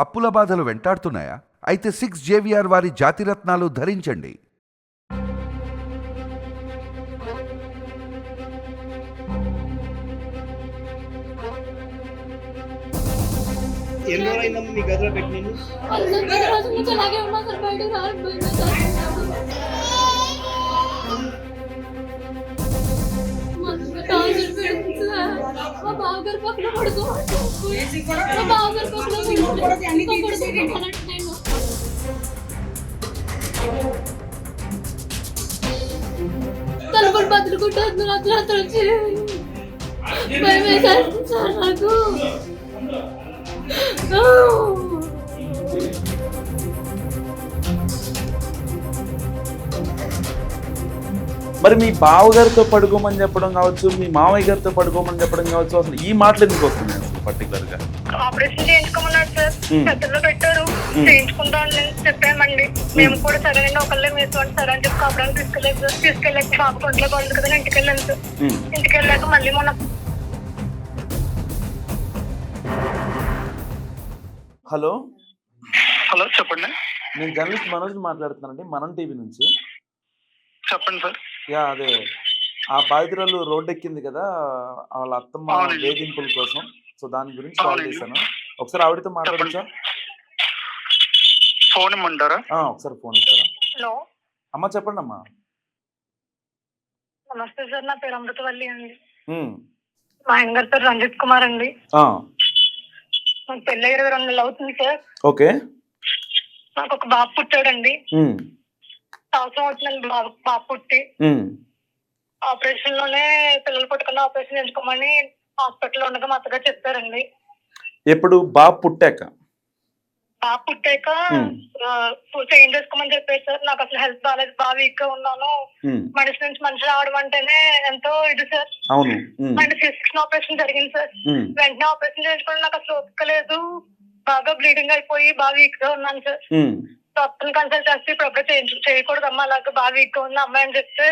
అప్పుల బాధలు వెంటాడుతున్నాయా? అయితే 6 జేవిఆర్ వారి జాతిరత్నాలు ధరించండి. ఎన్ని రోజులైందమ్మా మీ గదిలో పెట్టి నేను? రోజుల నుంచి అలాగే ఉన్నా సార్, బయటకు రాలేకపోయినా సార్. టార్చర్ పెడుతుంది సార్. మా బావగారు పక్కన పడుకోమంటారు. మా బావగారు పక్కన పడుకోమనంటే నేను తలుపులు బదులుకుంటే అర్ధరాత్రి వచ్చి భయం వేసేస్తుంది సార్ నాకు. మరి మీ బావగారితో పడుకోమని చెప్పడం కావచ్చు, మీ మామయ్య గారితో పడుకోమని చెప్పడం కావచ్చు, అసలు ఈ మాటలు ఎందుకు వస్తున్నాయి అసలు పర్టికులర్ గా? ఆపరేషన్ చేయించుకోమన్నారు సార్, పెద్దలో పెట్టారు, చేయించుకుంటామని చెప్పామండి. మేము కూడా సరేనండి ఒకళ్ళే వేసుకోండి సార్ అని చెప్పి కాపురానికి తీసుకెళ్ళాక బాబు కొంట్లో బాగుంది కదా ఇంటికి వెళ్ళాను సార్. ఇంటికి వెళ్ళాక మళ్ళీ మొన్న హలో హలో చెప్పండి. నేను జర్నలిస్ట్ మనోజ్ మాట్లాడుతున్నానండి, మనం టీవీ నుంచి. చెప్పండి సార్. యా, అదే ఆ బాధితురాలు రోడ్డు ఎక్కింది కదా, వాళ్ళ అత్తమ్మ అవునండి. వేధింపుల కోసం. సో దాని గురించి కాల్ అవునండి. చేశాను. ఒకసారి ఆవిడతో మాట్లాడచ్చా? ఫోన్ ఇమ్మంటారా? ఒకసారి ఫోన్ ఇస్తారా? హలో అమ్మ చెప్పండి అమ్మా. నమస్తే సార్, నా పేరు అమృతవల్లి అండి. ఉమ్, మా ఆయన గారి పేరు రంజిత్ కుమార్ అండి. ఆ, నాకు పెళ్ళి 22 నెలలు అవుతుంది సార్. ఓకే. నాకు ఒక బాబు పుట్టాడండి. ఉమ్, సంవత్సరం అవుతుంది బాబు పుట్టి. ఉమ్, ఆపరేషన్ లోనే పిల్లలు పుట్టకుండా ఆపరేషన్ చేయించుకోమని హాస్పిటల్లో ఉండగా మా అత్తగారు చెప్పారండి. ఎప్పుడు బాబు పుట్టాక? బాబు పుట్టాక చేంజ్ చేసుకోమని చెప్పారు సార్. నాకు అసలు హెల్త్ బాగాలేదు, బాగా వీక్ గా ఉన్నాను. ఉమ్, మనిషి నుంచి మనిషి రావడం అంటేనే ఎంతో ఇది సార్. అవును. ఉమ్, అండ్ ఫిజిక్స్ ఆపరేషన్ జరిగింది సార్. ఉమ్, వెంటనే ఆపరేషన్ చేయించుకోవడం నాకు అసలు ఓపిక లేదు. బాగా బ్లీడింగ్ అయిపోయి బాగా వీక్ గా ఉన్నాను సార్. ఉమ్, డాక్టర్ కన్సల్ట్ చేస్తే ఇప్పుడు అప్పుడే చేయకూడదమ్మా, అలాగే బాగా వీక్ గా ఉంది అమ్మాయి అని చెప్తే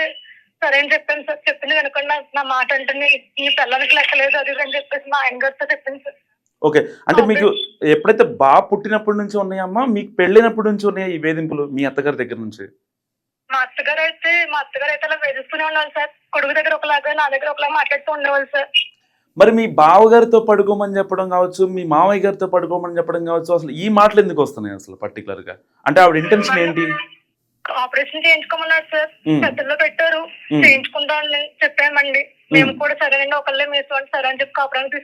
సరే అని చెప్పాను సార్. చెప్పింది వెనకుండా నా మాట అంటే నీ పిల్లలకి లెక్కలేదు అది ఇది అని చెప్పేసి మా ఆయన గారితో చెప్పింది సార్. ఓకే. అంటే మీకు ఎప్పుడైతే బాబు పుట్టినప్పటి నుంచి ఉన్నాయమ్మా, మీకు పెళ్ళైనప్పటి నుంచి ఉన్నాయా ఈ వేధింపులు మీ అత్తగారి దగ్గర నుంచి? మా అత్తగారు అయితే అలా వేధిస్తూనే ఉన్నారు సార్. కొడుకు దగ్గర ఒకలాగా నా దగ్గర ఒకలాగా మాట్లాడుతూ ఉండేవాళ్ళు సార్. మరి మీ బావగారితో పడుకోమని చెప్పడం కావచ్చు, మీ మామయ్య గారితో పడుకోమని చెప్పడం కావచ్చు, అసలు ఈ మాటలు ఎందుకు వస్తున్నాయి అసలు పర్టికులర్ గా? అంటే ఆవిడ ఇంటెన్షన్ ఏంటి? ఆపరేషన్ చేయించుకోమన్నారు సార్, పెద్దలో పెట్టారు, చేయించుకుంటామని చెప్పామండి. మేము కూడా సరేనండి ఒకళ్ళే వేసుకోండి సార్ అని చెప్పి కాపురానికి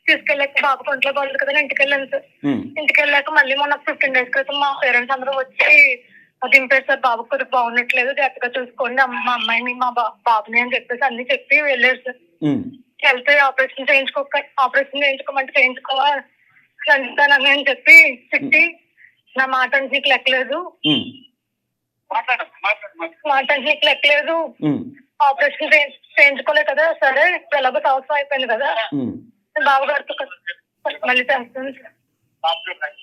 తీసుకెళ్ళాక బాబు కొంట్లో బాగుంది కదా ఇంటికి వెళ్ళాను సార్. ఇంటికి వెళ్ళాక మళ్ళీ మొన్న 15 days క్రితం మా పేరెంట్స్ అందరూ వచ్చి దింపేసి సార్, బాబు కొద్దిగా బాగున్నట్లేదు, జాగ్రత్తగా చూసుకోండి మా అమ్మాయిని మా బాబుని అని చెప్పేసి అన్ని చెప్పి వెళ్ళారు సార్. వెళ్తే ఆపరేషన్ చేయించుకోమంటే చేయించుకోవాలని అని చెప్పి తిట్టి నా మాట అంటే నీకు లెక్కలేదు, మాట అంటే నీకు లెక్కలేదు, ఆపరేషన్ చేయించుకోలేదు కదా, సరే ఎలాగో సంవత్సరం అయిపోయింది కదా బావగారితో మళ్ళీ చేస్తాను సార్.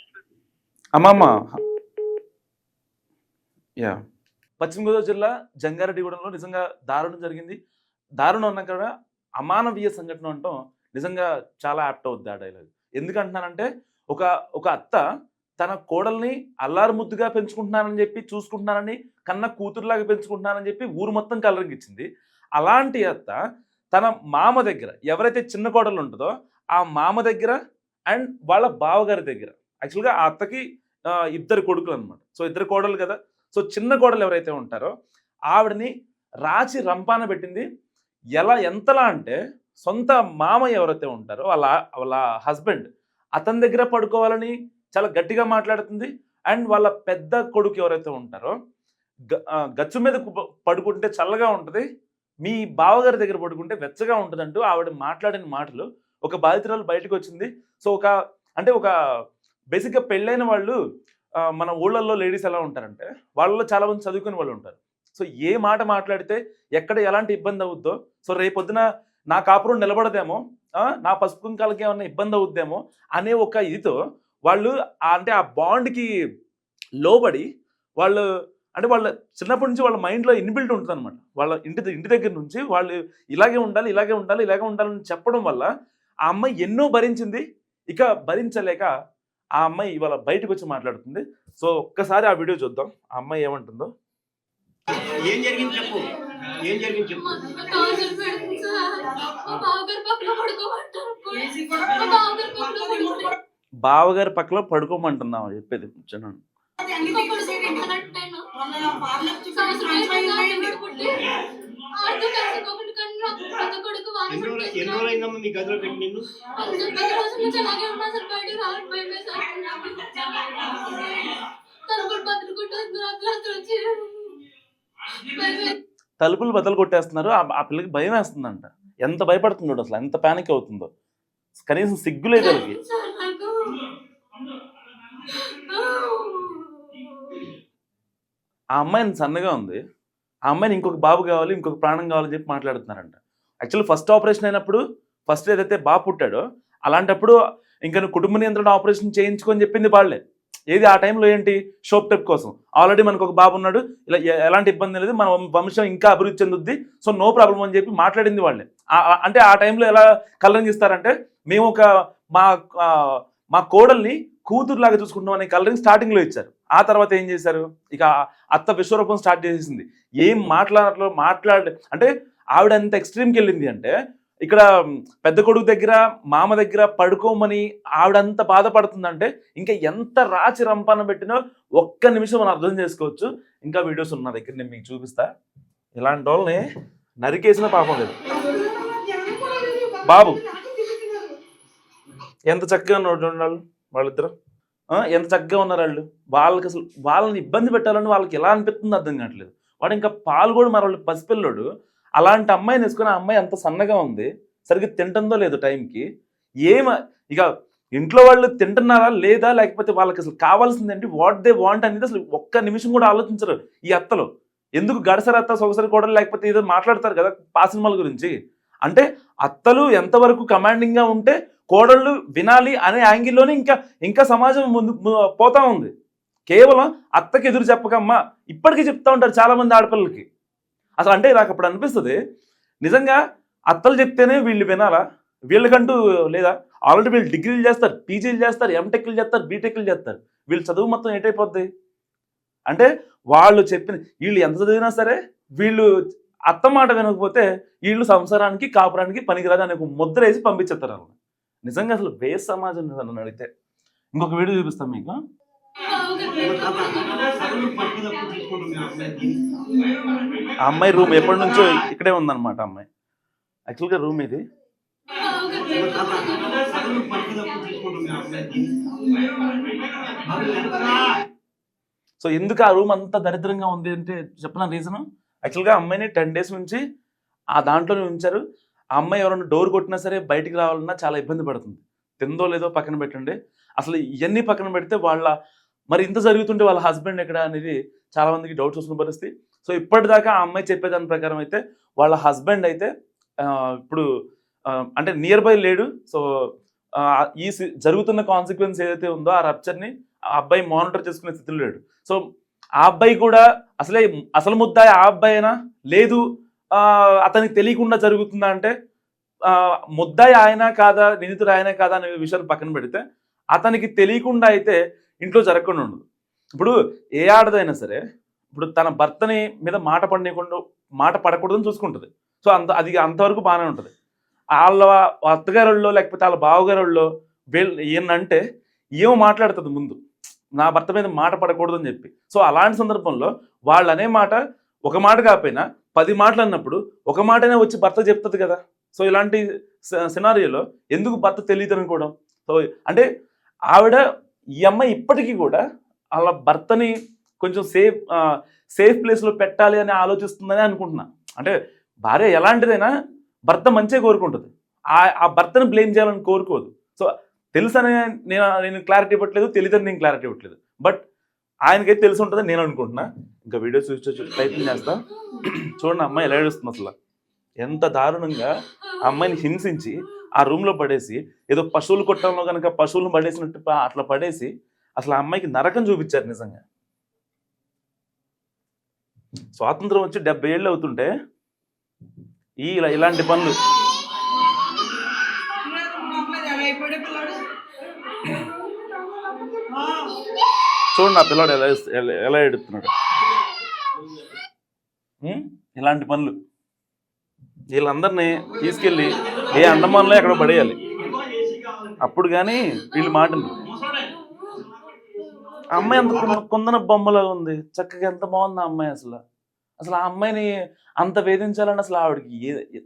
అమ్మమ్మ, యా, పశ్చిమ గోదావరి జిల్లా జంగారెడ్డిగూడెంలో నిజంగా దారుణం జరిగింది. దారుణం అన్నా కూడా అమానవీయ సంఘటన అంటాం నిజంగా చాలా యాప్ట్ అవుద్ది ఆ డైలాగ్. ఎందుకంటున్నానంటే ఒక అత్త తన కోడల్ని అల్లారు ముద్దుగా పెంచుకుంటున్నానని చెప్పి, చూసుకుంటున్నానని, కన్న కూతురులాగా పెంచుకుంటున్నానని చెప్పి ఊరు మొత్తం కలరింగ్ ఇచ్చింది. అలాంటి అత్త తన మామ దగ్గర, ఎవరైతే చిన్న కోడలు ఉంటుందో ఆ మామ దగ్గర అండ్ వాళ్ళ బావగారి దగ్గర, యాక్చువల్గా ఆ అత్తకి 2 కొడుకులు అనమాట. సో 2 కోడలు కదా. సో చిన్న కోడలు ఎవరైతే ఉంటారో ఆవిడని రాచి రంపాన పెట్టింది. ఎంతలా అంటే సొంత మామ ఎవరైతే ఉంటారో వాళ్ళ హస్బెండ్ అతని దగ్గర పడుకోవాలని చాలా గట్టిగా మాట్లాడుతుంది. అండ్ వాళ్ళ పెద్ద కొడుకు ఎవరైతే ఉంటారో గచ్చు మీద పడుకుంటే చల్లగా ఉంటుంది, మీ బావగారి దగ్గర పడుకుంటే వెచ్చగా ఉంటుంది అంటూ ఆవిడ మాట్లాడిన మాటలు ఒక బాధితురాలు బయటకు వచ్చింది. సో ఒక బేసిక్గా పెళ్ళైన వాళ్ళు మన ఊళ్ళల్లో లేడీస్ ఎలా ఉంటారంటే వాళ్ళలో చాలా మంది చదువుకునే వాళ్ళు ఉంటారు. సో ఏ మాట మాట్లాడితే ఎక్కడ ఎలాంటి ఇబ్బంది అవుద్దో, సో రేపొద్దున నా కాపురం నిలబడదేమో, నా పసుపు కుంకాలకి ఏమన్నా ఇబ్బంది అవుద్దేమో అనే ఒక ఇదితో వాళ్ళు అంటే ఆ బాండ్కి లోబడి వాళ్ళు అంటే వాళ్ళ చిన్నప్పటి నుంచి వాళ్ళ మైండ్లో ఇన్బిల్ట్ ఉంటుంది అనమాట. వాళ్ళ ఇంటి దగ్గర నుంచి వాళ్ళు ఇలాగే ఉండాలని చెప్పడం వల్ల ఆ అమ్మాయి ఎన్నో భరించింది. ఇక భరించలేక ఆ అమ్మాయి ఇవాళ బయటకు వచ్చి మాట్లాడుతుంది. సో ఒక్కసారి ఆ వీడియో చూద్దాం, ఆ అమ్మాయి ఏమంటుందో. ఏం జరిగింది చెప్పు, ఏం జరిగింది చెప్పు. టార్చర్ పెడుతుంది సార్. మా బావగారు పక్కన పడుకోమంటారు. మా బావగారు పక్కన పడుకోమంటారు. బావగారి పక్కలో పడుకోమంటున్నావు చెప్పేది చూడండి. ఎన్ని రోజులైందమ్మా మీ గదిలో పెట్టి నిన్ను? తలుపులు బద్దలు కొట్టేస్తున్నారు. ఆ పిల్లకి భయం వేస్తుందంట. ఎంత భయపడుతుందో అసలు, ఎంత ప్యానిక్ అవుతుందో, కనీసం సిగ్గులేదు వాళ్ళకి. ఆ అమ్మాయిని సన్నగా ఉంది, ఆ అమ్మాయిని ఇంకొక బాబు కావాలి, ఇంకొక ప్రాణం కావాలని చెప్పి మాట్లాడుతున్నారంట. యాక్చువల్లీ ఫస్ట్ ఆపరేషన్ అయినప్పుడు, ఫస్ట్ ఏదైతే బాబు పుట్టాడో అలాంటప్పుడు ఇంకా నువ్వు కుటుంబ నియంత్రణ ఆపరేషన్ చేయించుకొని చెప్పింది వాళ్ళే. ఏది ఆ టైంలో ఏంటి, షోప్ టెప్ కోసం. ఆల్రెడీ మనకు ఒక బాబు ఉన్నాడు, ఇలా ఎలాంటి ఇబ్బంది లేదు, మన వంశం ఇంకా అభివృద్ధి చెందుద్ది, సో నో ప్రాబ్లం అని చెప్పి మాట్లాడింది వాళ్ళే. అంటే ఆ టైంలో ఎలా కలరింగ్ ఇస్తారంటే, మేము ఒక మా కోడల్ని కూతురులాగా చూసుకుంటాం అనే కలరింగ్ స్టార్టింగ్లో ఇచ్చారు. ఆ తర్వాత ఏం చేశారు, ఇక అత్త విశ్వరూపం స్టార్ట్ చేసేసింది. ఏం అంటే ఆవిడ ఎంత ఎక్స్ట్రీమ్కి వెళ్ళింది అంటే, ఇక్కడ పెద్ద కొడుకు దగ్గర మామ దగ్గర పడుకోమని ఆవిడంత బాధపడుతుందంటే ఇంకా ఎంత రాచి రంపాన పెట్టినో ఒక్క నిమిషం మనం అర్థం చేసుకోవచ్చు. ఇంకా వీడియోస్ ఉన్న దగ్గర నేను మీకు చూపిస్తా. ఇలాంటి వాళ్ళని నరికేసిన పాపం లేదు. బాబు ఎంత చక్కగా ఉన్నారు వాళ్ళిద్దరు, ఎంత చక్కగా ఉన్నారు వాళ్ళు. వాళ్ళకి అసలు వాళ్ళని ఇబ్బంది పెట్టాలని వాళ్ళకి ఎలా అనిపిస్తుందో అర్థం కావట్లేదు. వాడు ఇంకా పాలు కూడా మరి వాళ్ళు పసిపిల్లోడు. అలాంటి అమ్మాయిని వేసుకుని ఆ అమ్మాయి అంత సన్నగా ఉంది, సరిగ్గా తింటుందో లేదో టైంకి. ఇక ఇంట్లో వాళ్ళు తింటున్నారా లేదా, లేకపోతే వాళ్ళకి అసలు కావాల్సింది ఏంటి, వాట్ దే వాంట్ అనేది అసలు ఒక్క నిమిషం కూడా ఆలోచించరు ఈ అత్తలు. ఎందుకు గడసరి అత్త సొగసరి కూడా లేకపోతే ఏదో మాట్లాడతారు కదా పాసినిమాల గురించి. అంటే అత్తలు ఎంతవరకు కమాండింగ్గా ఉంటే కోడళ్ళు వినాలి అనే యాంగిల్లోనే ఇంకా సమాజం ముందు పోతా ఉంది. కేవలం అత్తకి ఎదురు చెప్పకమ్మా ఇప్పటికీ చెప్తా ఉంటారు చాలామంది ఆడపిల్లలకి. అసలు అంటే నాకు అప్పుడు అనిపిస్తుంది, నిజంగా అత్తలు చెప్తేనే వీళ్ళు వినాలా, వీళ్ళకంటూ లేదా? ఆల్రెడీ వీళ్ళు డిగ్రీలు చేస్తారు, పీజీలు చేస్తారు, ఎంటెక్లు చేస్తారు, బీటెక్లు చేస్తారు. వీళ్ళు చదువు మొత్తం ఏటైపోద్ది అంటే, వాళ్ళు చెప్పిన వీళ్ళు ఎంత చదివినా సరే వీళ్ళు అత్త మాట వినకపోతే వీళ్ళు సంసారానికి కాపురానికి పనికిరాదు అనే ఒక ముద్ర వేసి పంపించేస్తారు వాళ్ళు. నిజంగా అసలు వేస్ట్ సమాజం నన్ను అడిగితే. ఇంకొక వీడియో చూపిస్తాం మీకు. ఆ అమ్మాయి రూమ్ ఎప్పటి నుంచో ఇక్కడే ఉందన్నమాట. అమ్మాయి యాక్చువల్గా రూమ్ ఇది. సో ఎందుకు ఆ రూమ్ అంత దరిద్రంగా ఉంది అంటే చెప్పిన రీజను, యాక్చువల్గా అమ్మాయిని 10 days నుంచి ఆ దాంట్లోనే ఉంచారు. ఆ అమ్మాయి ఎవరైనా డోర్ కొట్టినా సరే బయటికి రావాలన్నా చాలా ఇబ్బంది పడుతుంది. తిందో లేదో పక్కన పెట్టండి, అసలు ఇవన్నీ పక్కన పెడితే మరి ఇంత జరుగుతుంటే వాళ్ళ హస్బెండ్ ఎక్కడ అనేది చాలా మందికి డౌట్స్ వస్తున్న పరిస్థితి. సో ఇప్పటిదాకా ఆ అమ్మాయి చెప్పేదాని ప్రకారం అయితే వాళ్ళ హస్బెండ్ అయితే ఇప్పుడు అంటే నియర్ బై లేడు. సో ఈ జరుగుతున్న కాన్సిక్వెన్స్ ఏదైతే ఉందో ఆ రప్చర్ని ఆ అబ్బాయి మానిటర్ చేసుకునే స్థితిలో లేడు. సో ఆ అబ్బాయి కూడా అసలు ముద్దాయి ఆ అబ్బాయి అయినా లేదు అతనికి తెలియకుండా జరుగుతుందా అంటే, ముద్దాయి ఆయన కాదా నిందితుడు ఆయన కాదా అనే విషయాన్ని పక్కన పెడితే అతనికి తెలియకుండా అయితే ఇంట్లో జరగకుండా ఉండదు. ఇప్పుడు ఏ ఆడదైనా సరే ఇప్పుడు తన భర్తని మీద మాట పడకూడదని చూసుకుంటుంది. సో అది అంతవరకు బాగానే ఉంటుంది. వాళ్ళ అత్తగారుల్లో లేకపోతే వాళ్ళ బావగారుల్లో ఏంటంటే ఏమో మాట్లాడుతుంది ముందు, నా భర్త మీద మాట పడకూడదని చెప్పి. సో అలాంటి సందర్భంలో వాళ్ళు అనే మాట ఒక మాట కాకపోయినా 10 మాటలు అన్నప్పుడు ఒక మాటనే వచ్చి భర్త చెప్తుంది కదా. సో ఇలాంటి సినారియోలో ఎందుకు భర్త తెలియదు అనుకోవడం. సో అంటే ఆవిడ ఈ అమ్మాయి ఇప్పటికీ కూడా వాళ్ళ భర్తని కొంచెం సేఫ్ ప్లేస్లో పెట్టాలి అని ఆలోచిస్తుందని అనుకుంటున్నా. అంటే భార్య ఎలాంటిదైనా భర్త మంచిగా కోరుకుంటుంది, ఆ భర్తను బ్లేమ్ చేయాలని కోరుకోదు. సో తెలుసని నేను క్లారిటీ ఇవ్వట్లేదు, తెలియదని నేను క్లారిటీ ఇవ్వట్లేదు, బట్ ఆయనకైతే తెలిసి ఉంటుందని నేను అనుకుంటున్నా. ఇంకా వీడియో చూసి ప్రయత్నం చేస్తా. చూడండి అమ్మాయి ఎలా ఏడుస్తుంది, అసలు ఎంత దారుణంగా ఆ అమ్మాయిని హింసించి ఆ రూమ్లో పడేసి, ఏదో పశువులు కొట్టడంలో కనుక పశువులను పడేసినట్టు అట్లా పడేసి అసలు ఆ అమ్మాయికి నరకం చూపించారు. నిజంగా స్వాతంత్రం వచ్చి 70 ఏళ్ళు అవుతుంటే ఇలాంటి పనులు. చూడండి ఆ పిల్లాడు ఎలా ఎడుతున్నాడు. ఇలాంటి పనులు వీళ్ళందరినీ తీసుకెళ్ళి ఏ అండమాన్లో ఎక్కడ పడేయాలి, అప్పుడు కానీ వీళ్ళు మాటలు. ఆ అమ్మాయి అంత కుందన బొమ్మలా ఉంది, చక్కగా ఎంత బాగుంది ఆ అమ్మాయి. అసలు ఆ అమ్మాయిని అంత వేధించాలని అసలు ఆవిడకి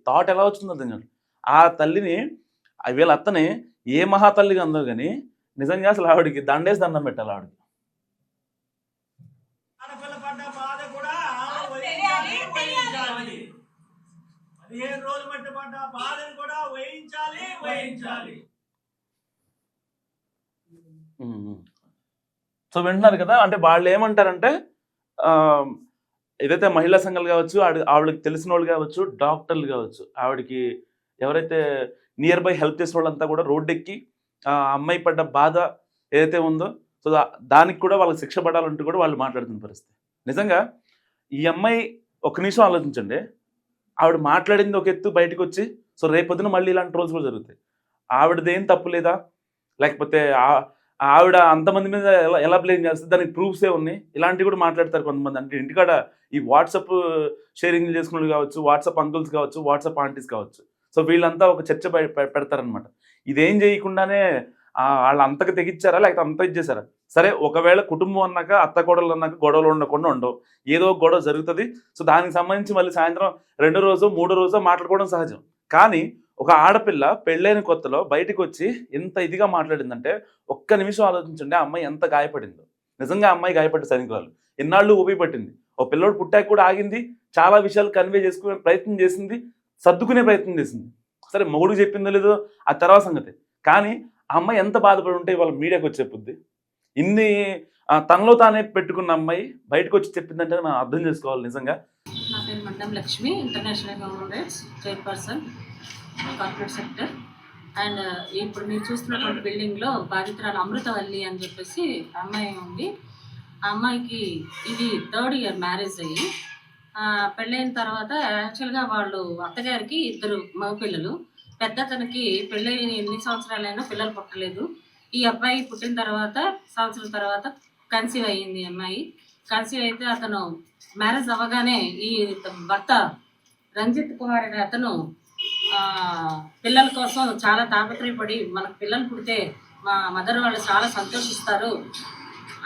థాట్ ఎలా వచ్చిందో అర్థం కాదు. ఆ తల్లిని వీళ్ళ అత్తని ఏ మహాతల్లిగా అందో కానీ నిజంగా అసలు ఆవిడకి దండేసి దండం పెట్టాలి. ఆవిడకి సో వింటున్నారు కదా, అంటే వాళ్ళు ఏమంటారంటే ఏదైతే మహిళా సంఘాలు కావచ్చు, ఆవిడకి తెలిసిన వాళ్ళు కావచ్చు, డాక్టర్లు కావచ్చు, ఆవిడకి ఎవరైతే నియర్ బై హెల్ప్ చేసిన వాళ్ళంతా కూడా రోడ్డెక్కి ఆ అమ్మాయి పడ్డ బాధ ఏదైతే ఉందో సో దానికి కూడా వాళ్ళకి శిక్ష పడాలంటూ కూడా వాళ్ళు మాట్లాడుతున్న పరిస్థితి. నిజంగా ఈ అమ్మాయి ఒక నిమిషం ఆలోచించండి, ఆవిడ మాట్లాడింది ఒక ఎత్తు బయటకు వచ్చి, సో రేపొద్దున మళ్ళీ ఇలాంటి రోజులు కూడా జరుగుతాయి. ఆవిడదేం తప్పు లేదా, లేకపోతే ఆవిడ అంతమంది మీద ఎలా బ్లేమ్ చేస్తుంది, దానికి ప్రూఫ్సే ఉన్నాయి, ఇలాంటివి కూడా మాట్లాడతారు కొంతమంది. అంటే ఇంటికాడ ఈ వాట్సాప్ షేరింగ్ చేసుకునే కావచ్చు, వాట్సాప్ అంకుల్స్ కావచ్చు, వాట్సాప్ ఆంటీస్ కావచ్చు, సో వీళ్ళంతా ఒక చర్చ పెడతారనమాట. ఇదేం చేయకుండానే వాళ్ళు అంతకు తెగిచ్చారా లేకపోతే అంత ఇచ్చేసారా? సరే, ఒకవేళ కుటుంబం అన్నాక అత్త కోడలు అన్నాక గొడవలు ఉండకుండా ఉండవు, ఏదో గొడవ జరుగుతుంది. సో దానికి సంబంధించి మళ్ళీ సాయంత్రం 2వ రోజు 3వ రోజు మాట్లాడుకోవడం సహజం. కానీ ఒక ఆడపిల్ల పెళ్ళైన కొత్తలో బయటకు వచ్చి ఎంత ఇదిగా మాట్లాడిందంటే ఒక్క నిమిషం ఆలోచించండి, ఆ అమ్మాయి ఎంత గాయపడిందో. నిజంగా ఆ అమ్మాయి గాయపడ్డ సైనికురాలు ఎన్నాళ్ళు ఊపి పట్టింది, ఓ పిల్లోడు పుట్టాక కూడా ఆగింది, చాలా విషయాలు కన్వే చేసుకునే ప్రయత్నం చేసింది, సర్దుకునే ప్రయత్నం చేసింది. సరే, మొగుడికి చెప్పిందో లేదో ఆ తర్వాత సంగతి, కానీ ఆ అమ్మాయి ఎంత బాధపడి ఉంటే వాళ్ళ మీడియాకి వచ్చి చెప్పుద్ది. ఇన్ని తనలో తానే పెట్టుకున్న అమ్మాయి బయటకు వచ్చి చెప్పిందంటే మనం అర్థం చేసుకోవాలి. నిజంగా నా పేరు Mandam Lakshmi, international human rights chairperson, corporate sector. And ఇప్పుడు మీరు చూస్తున్నటువంటి బిల్డింగ్లో బాధితురాలు అమృతవల్లి అని చెప్పేసి అమ్మాయి ఉంది. ఆ అమ్మాయికి ఇది 3rd ఇయర్ మ్యారేజ్ అయ్యి పెళ్ళైన తర్వాత యాక్చువల్గా వాళ్ళు అత్తగారికి 2 మగపిల్లలు. పెద్ద తనకి పెళ్ళై ఎన్ని సంవత్సరాలైనా పిల్లలు పుట్టలేదు. ఈ అబ్బాయి పుట్టిన తర్వాత సంవత్సరం తర్వాత కన్సీవ్ అయ్యింది అమ్మాయి. కన్సీవ్ అయితే అతను మ్యారేజ్ అవ్వగానే ఈ భర్త రంజిత్ కుమార్ అనే అతను పిల్లల కోసం చాలా తాపత్రయపడి మనకు పిల్లలు పుడితే మా మదర్ వాళ్ళు చాలా సంతోషిస్తారు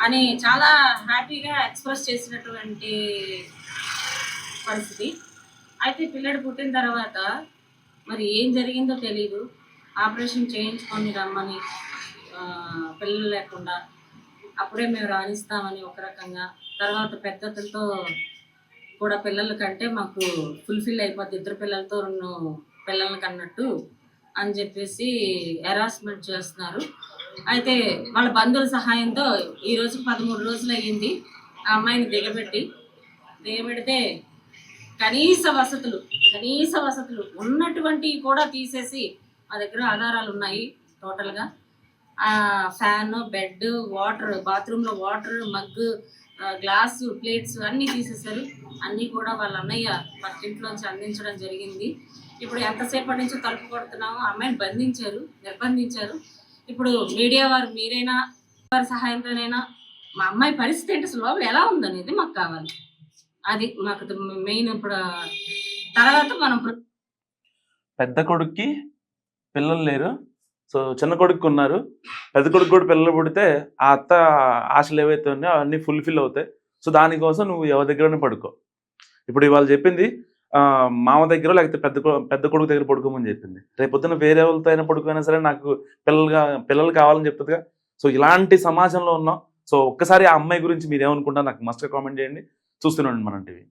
అని చాలా హ్యాపీగా ఎక్స్ప్రెస్ చేసినటువంటి పరిస్థితి. అయితే పిల్లడు పుట్టిన తర్వాత మరి ఏం జరిగిందో తెలీదు, ఆపరేషన్ చేయించుకొని రమ్మని పిల్లలు లేకుండా అప్పుడే మేము రాణిస్తామని ఒక రకంగా, తర్వాత పెద్దలతో కూడా పిల్లల కంటే మాకు ఫుల్ఫిల్ అయిపోద్ది 2 పిల్లలతో 2 పిల్లలకి అన్నట్టు అని చెప్పేసి హెరాస్మెంట్ చేస్తున్నారు. అయితే వాళ్ళ బంధువుల సహాయంతో ఈరోజు 13 రోజులు అయ్యింది ఆ అమ్మాయిని దిగబెడితే కనీస వసతులు ఉన్నటువంటివి కూడా తీసేసి మా దగ్గర ఆధారాలు ఉన్నాయి. టోటల్గా ఫ్యాన్, బెడ్, వాటర్, బాత్రూంలో వాటర్, మగ్గు, గ్లాసు, ప్లేట్స్ అన్నీ తీసేశారు. అన్నీ కూడా వాళ్ళ అన్నయ్య పక్కింట్లోంచి అందించడం జరిగింది. ఇప్పుడు ఎంతసేపటి నుంచో తలుపు కొడుతున్నాము, అమ్మాయిని నిర్బంధించారు. ఇప్పుడు మీడియా వారు మీరైనా వారి సహాయంతోనైనా మా అమ్మాయి పరిస్థితి ఏంటి, అసలు లోపల ఎలా ఉందనేది మాకు కావాలి. అది మాకు మెయిన్. ఇప్పుడు తర్వాత మనం పెద్ద కొడుక్కి పిల్లలు లేరు, సో చిన్న కొడుకు ఉన్నారు. పెద్ద కొడుకు కూడా పిల్లలు పుడితే ఆ అత్త ఆశలు ఏవైతే ఉన్నాయో అవన్నీ ఫుల్ఫిల్ అవుతాయి. సో దానికోసం నువ్వు ఎవరి దగ్గరనే పడుకో. ఇప్పుడు ఇవాళ చెప్పింది మామ దగ్గర లేకపోతే పెద్ద కొడుకు దగ్గర పడుకోమని చెప్పింది. రేపొద్దున వేరే వాళ్ళతో అయినా పడుకోయినా సరే నాకు పిల్లలు కావాలని చెప్తుందిగా. సో ఇలాంటి సమాజంలో ఉన్నాం. సో ఒక్కసారి ఆ అమ్మాయి గురించి మీరు ఏమనుకుంటారో నాకు మస్ట్గా కామెంట్ చేయండి. చూస్తూనే ఉండండి మనం టీవీ.